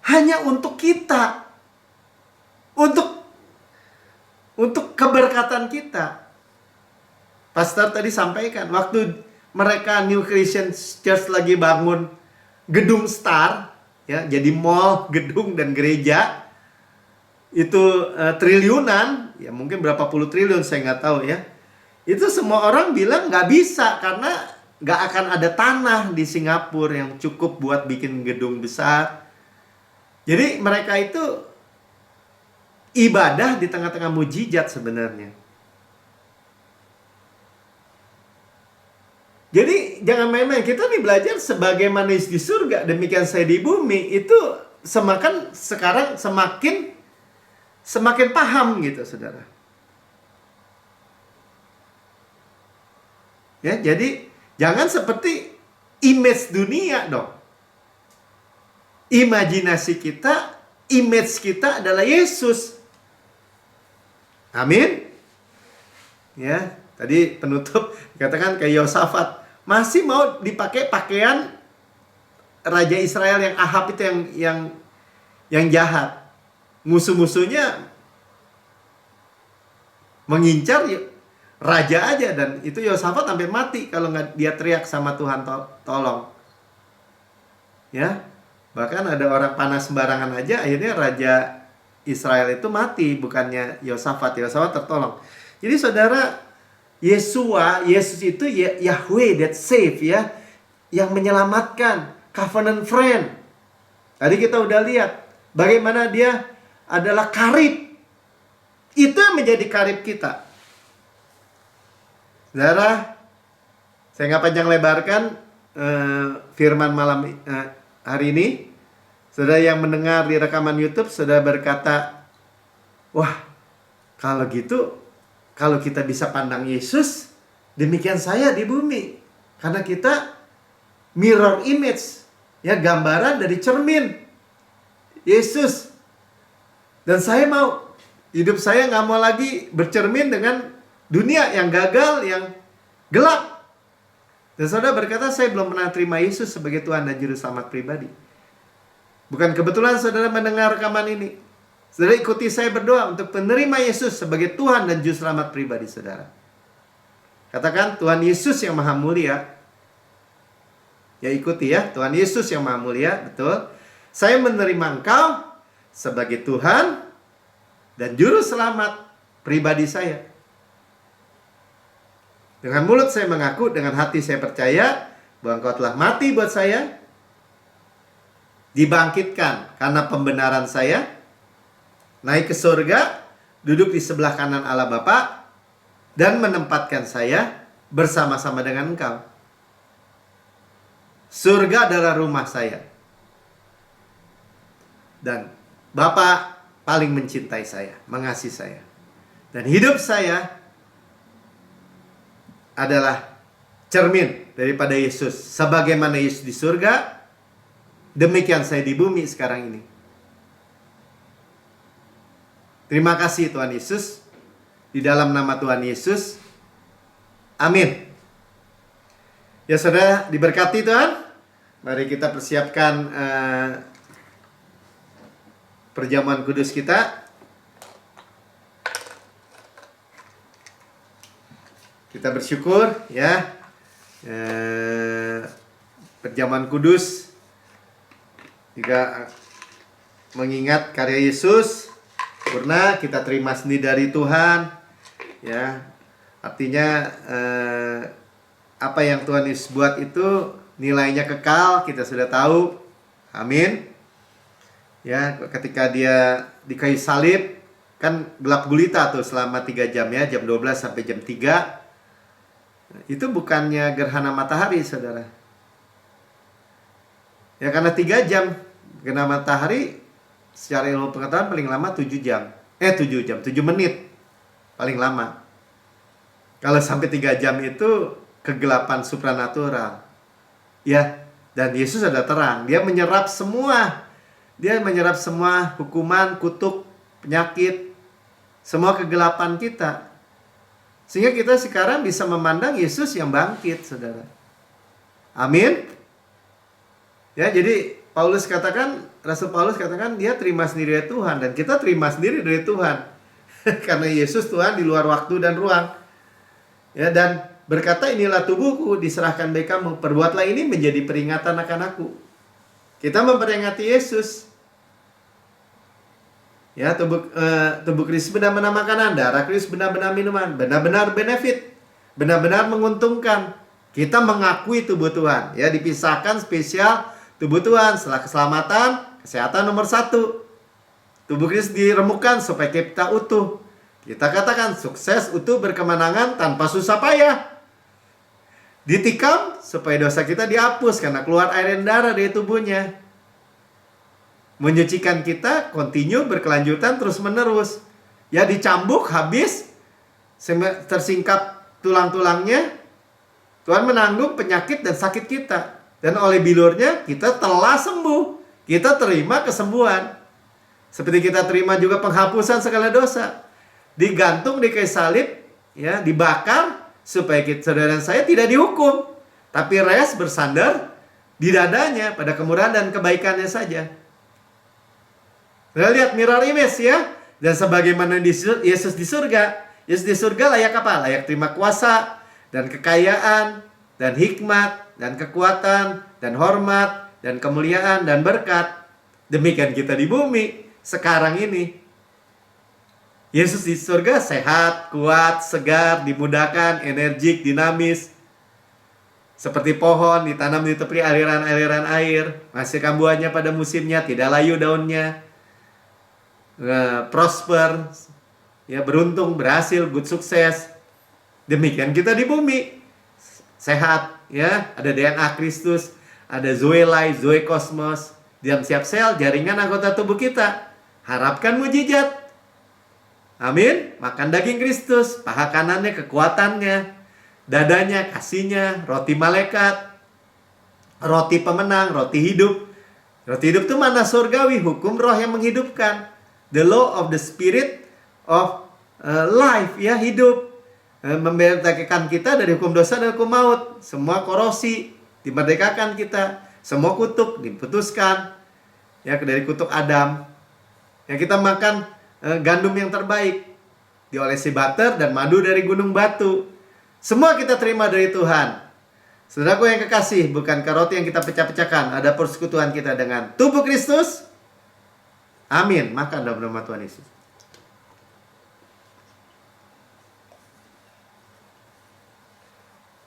Speaker 1: hanya untuk kita. Untuk keberkatan kita. Pastor tadi sampaikan, waktu mereka New Christian Church lagi bangun gedung Star, ya, jadi mall, gedung dan gereja, itu triliunan, ya mungkin berapa puluh triliun saya nggak tahu ya. Itu semua orang bilang nggak bisa karena nggak akan ada tanah di Singapura yang cukup buat bikin gedung besar. Jadi mereka itu ibadah di tengah-tengah mujizat sebenarnya. Jadi jangan main-main. Kita nih belajar sebagaimana di surga, demikian saya di bumi. Itu sekarang semakin paham gitu, saudara. Ya, jadi jangan seperti image dunia dong. imajinasi kita, image kita adalah Yesus. Amin. Ya, tadi penutup dikatakan kayak Yosafat masih mau dipakai pakaian Raja Israel yang Ahab itu yang jahat. Musuh-musuhnya mengincar raja aja, dan itu Yosafat hampir mati kalau nggak dia teriak sama Tuhan tolong. Ya, bahkan ada orang panas sembarangan aja, akhirnya Raja Israel itu mati, bukannya Yosafat. Yosafat tertolong. Jadi saudara, Yesus itu Yahweh that save, ya, yang menyelamatkan, covenant friend. Tadi kita udah lihat bagaimana dia adalah karib. Itu yang menjadi karib kita. Saudara, saya nggak panjang lebarkan firman malam hari ini. Saudara yang mendengar di rekaman YouTube, saudara berkata, wah, kalau gitu, kalau kita bisa pandang Yesus, demikian saya di bumi. Karena kita mirror image, ya, gambaran dari cermin Yesus. Dan saya mau, hidup saya nggak mau lagi bercermin dengan dunia yang gagal, yang gelap. Dan saudara berkata, saya belum pernah terima Yesus sebagai Tuhan dan Juru Selamat pribadi. Bukan kebetulan saudara mendengar rekaman ini. Saudara ikuti saya berdoa untuk menerima Yesus sebagai Tuhan dan Juru Selamat pribadi saudara. Katakan, Tuhan Yesus yang Maha Mulia. Ya, ikuti ya, Tuhan Yesus yang Maha Mulia, betul. Saya menerima Engkau sebagai Tuhan dan Juru Selamat pribadi saya. Dengan mulut saya mengaku, dengan hati saya percaya bahwa Engkau telah mati buat saya, dibangkitkan karena pembenaran saya, naik ke surga, duduk di sebelah kanan Allah Bapa, dan menempatkan saya bersama-sama dengan Engkau. Surga adalah rumah saya. Dan Bapa paling mencintai saya, mengasihi saya. Dan hidup saya adalah cermin daripada Yesus. Sebagaimana Yesus di surga, demikian saya di bumi sekarang ini. Terima kasih Tuhan Yesus. Di dalam nama Tuhan Yesus. Amin. Ya saudara, diberkati Tuhan. Mari kita persiapkan perjamuan kudus kita. Kita bersyukur ya, perjamuan kudus juga mengingat karya Yesus sempurna, kita terima sendiri dari Tuhan ya. Artinya apa yang Tuhan Yesus buat itu nilainya kekal, kita sudah tahu. Amin. Ya, ketika dia di kayu salib kan gelap gulita tuh selama 3 jam ya, jam 12 sampai jam 3. Itu bukannya gerhana matahari, saudara. Ya, karena 3 jam gerhana matahari secara ilmu pengetahuan paling lama 7 jam. 7 jam, 7 menit paling lama. Kalau sampai 3 jam itu kegelapan supranatural. Ya, dan Yesus ada terang. Dia menyerap semua. Dia menyerap semua hukuman, kutuk, penyakit, semua kegelapan kita. Sehingga kita sekarang bisa memandang Yesus yang bangkit, saudara. Amin. Ya, jadi Rasul Paulus katakan dia terima sendiri dari Tuhan, dan kita terima sendiri dari Tuhan. Karena Yesus Tuhan di luar waktu dan ruang. Ya, dan berkata, inilah tubuhku diserahkan bagi kamu, perbuatlah ini menjadi peringatan akan aku. Kita memperingati Yesus. Ya, tubuh Kristus benar-benar makanan, darah Kristus benar-benar minuman, benar-benar benefit, benar-benar menguntungkan. Kita mengakui tubuh Tuhan, ya, dipisahkan spesial tubuh Tuhan setelah keselamatan, kesehatan nomor 1. Tubuh Kristus diremukkan supaya kita utuh. Kita katakan sukses, utuh, berkemenangan tanpa susah payah. Ditikam supaya dosa kita dihapus karena keluar air dan darah dari tubuhnya. Menyucikan kita continue, berkelanjutan, terus menerus. Ya, dicambuk habis, tersingkap tulang-tulangnya. Tuhan menanggung penyakit dan sakit kita, dan oleh bilurnya kita telah sembuh. Kita terima kesembuhan. Seperti kita terima juga penghapusan segala dosa. Digantung di kayu salib, ya, dibakar supaya saudara dan saya tidak dihukum, tapi rest bersandar di dadanya pada kemurahan dan kebaikannya saja. Kita lihat mirror image, ya. Dan sebagaimana Yesus di surga, Yesus di surga layak apa? Layak terima kuasa dan kekayaan dan hikmat dan kekuatan dan hormat dan kemuliaan dan berkat. Demikian kita di bumi sekarang ini. Yesus di surga sehat, kuat, segar, dimudahkan, energik, dinamis. Seperti pohon ditanam di tepi aliran-aliran air, menghasilkan buahnya pada musimnya, tidak layu daunnya. Prosper, ya, beruntung, berhasil, good sukses. Demikian kita di bumi. Sehat, ya, ada DNA Kristus, ada Zoe Life, Zoe Cosmos, dalam setiap sel, jaringan anggota tubuh kita. Harapkan mujizat. Amin. Makan daging Kristus, paha kanannya kekuatannya, dadanya kasihnya, roti malaikat, roti pemenang, roti hidup. Roti hidup itu mana surgawi, hukum roh yang menghidupkan. The law of the spirit of life, ya, hidup. Membebaskan kita dari hukum dosa dan hukum maut. Semua korosi dimerdekakan kita. Semua kutuk diputuskan, ya, dari kutuk Adam. Yang kita makan gandum yang terbaik, diolesi butter dan madu dari gunung batu. Semua kita terima dari Tuhan. Saudaraku yang kekasih, bukankah roti yang kita pecah-pecahkan ada persekutuan kita dengan tubuh Kristus? Amin. Makan dalam nama Tuhan Yesus.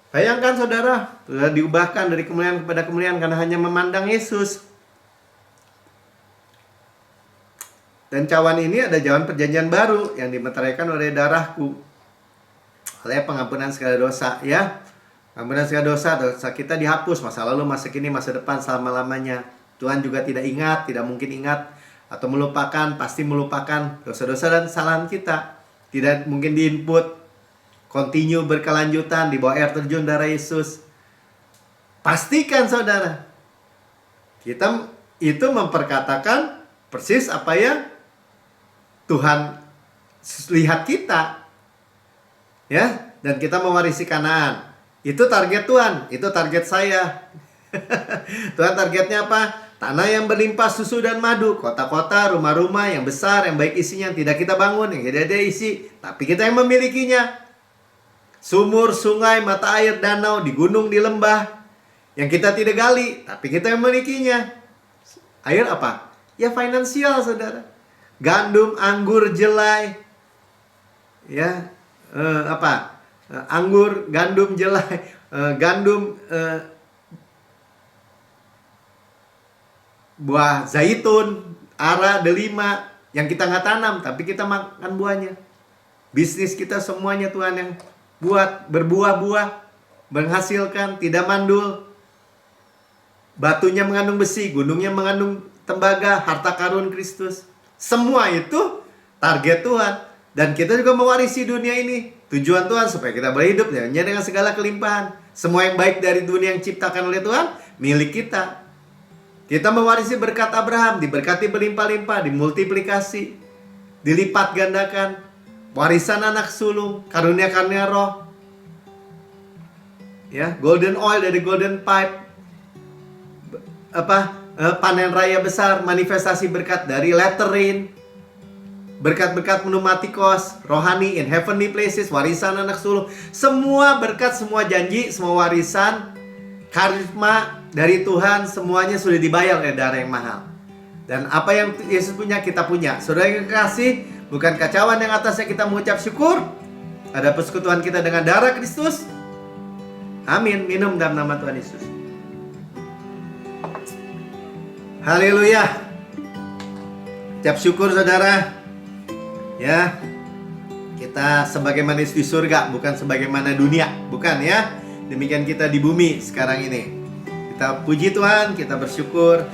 Speaker 1: Bayangkan saudara, sudah diubahkan dari kemuliaan kepada kemuliaan karena hanya memandang Yesus. Dan cawan ini ada cawan perjanjian baru yang dimeteraikan oleh darahku, oleh pengampunan segala dosa, ya. Pengampunan segala dosa, dosa kita dihapus, masa lalu, masa kini, masa depan, selama-lamanya. Tuhan juga tidak ingat, tidak mungkin ingat atau melupakan, pasti melupakan dosa-dosa dan kesalahan kita. Tidak mungkin diinput, continue berkelanjutan di bawah air terjun darah Yesus. Pastikan saudara, kita itu memperkatakan persis apa yang Tuhan lihat kita, ya, dan kita mewarisi Kanaan. Itu target Tuhan, itu target saya. Tuhan targetnya apa? Tanah yang berlimpah susu dan madu, kota-kota, rumah-rumah yang besar, yang baik isinya, yang tidak kita bangun, yang tidak ada isi, tapi kita yang memilikinya. Sumur, sungai, mata air, danau, di gunung, di lembah, yang kita tidak gali, tapi kita yang memilikinya. Air apa? Ya finansial, saudara. Gandum, anggur, jelai, ya, anggur, gandum, jelai, gandum, buah zaitun, ara, delima, yang kita nggak tanam, tapi kita makan buahnya. Bisnis kita semuanya Tuhan yang buat, berbuah-buah, menghasilkan, tidak mandul. Batunya mengandung besi, gunungnya mengandung tembaga, harta karun Kristus. Semua itu target Tuhan. Dan kita juga mewarisi dunia ini. Tujuan Tuhan supaya kita berhidup dengan segala kelimpahan. Semua yang baik dari dunia yang diciptakan oleh Tuhan, milik kita. Kita mewarisi berkat Abraham, diberkati berlimpah-limpah, dimultiplikasi, dilipat gandakan. Warisan anak sulung, karunia-karunia roh. Ya, golden oil dari golden pipe. Panen raya besar, manifestasi berkat dari laterin. Berkat-berkat pneumatikos, rohani in heavenly places, warisan anak sulung. Semua berkat, semua janji, semua warisan, karisma dari Tuhan, semuanya sudah dibayar oleh darah yang mahal. Dan apa yang Yesus punya, kita punya. Saudara yang kekasih, bukan kacauan yang atasnya kita mengucap syukur. Ada persekutuan kita dengan darah Kristus. Amin. Minum dalam nama Tuhan Yesus. Haleluya. Ucap syukur saudara. Ya, kita sebagaimana di surga, bukan sebagaimana dunia. Bukan ya. Demikian kita di bumi sekarang ini. Kita puji Tuhan, kita bersyukur.